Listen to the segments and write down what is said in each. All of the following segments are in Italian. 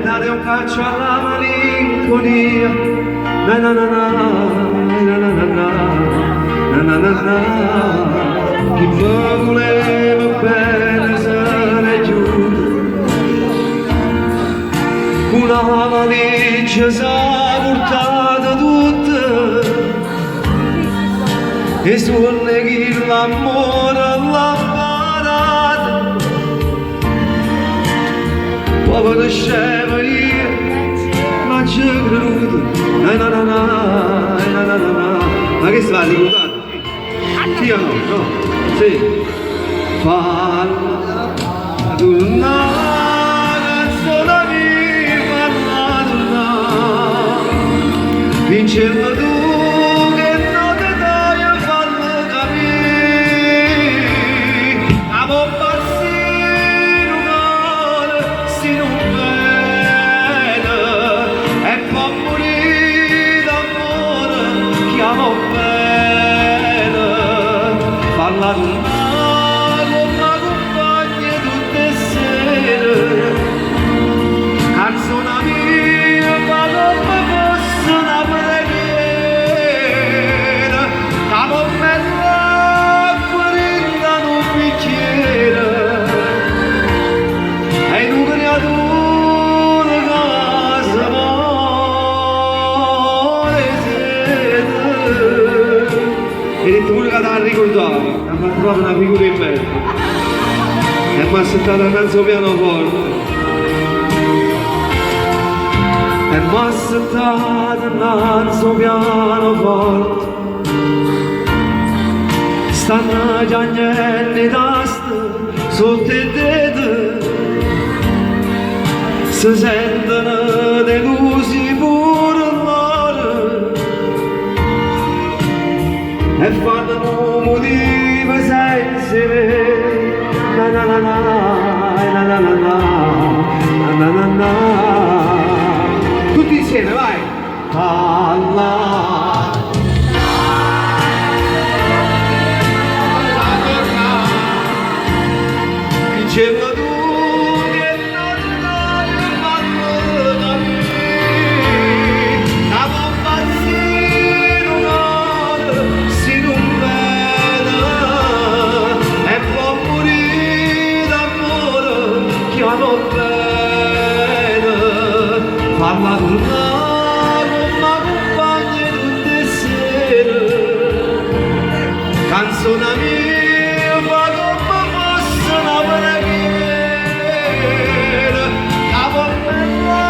dare un calcio alla malinconia. Na na na na, na na na na, na na na na. Chi mi voleva bene se ne è giù. Una valigia s'ha portata tutta e suona chi l'amore l'ha parata. Povera scema io non ci creduto. Na na na na, na na na na. Ma che si va a ricordare? Sì o no? No? Sì. Falla tornare. Vincerla tu che non ti dai a farmi capire. A bomba si non vuole, si non vede. E può morire d'amore chi ama bene. Falla tornare con una compagna tutte sere. Canzone mia, vado per fosse una e detto pure che te la ricordavi, ha fatto proprio una figura in bella e mi ha settato innanzi al pianoforte e mi ha settato innanzi al pianoforte. Stanno già agnelli tasti sotto i denti, si sentono delusi pure loro e fanno motivo sensibile. Na na na na, na na na na, na na na. Tutti insieme, vai! Allah. Diceva tu che non hai fatto capire, la bomba si non vede e può morire d'amore chi ama bene. Farla tornare con una compagna tutte sere. Canzone mia, fa come fosse una preghiera. La pompella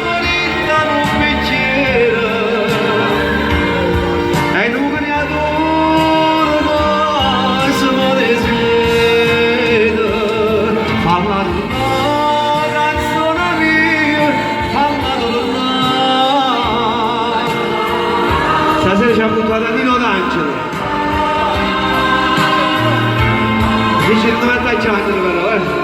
morita in un bicchiere e non mi adoro se mi desiderio. Falla tornare, canzone mia, falla tornare. Stasera ci ha buttato a Nino D'Angelo. Dice non è tacciato però,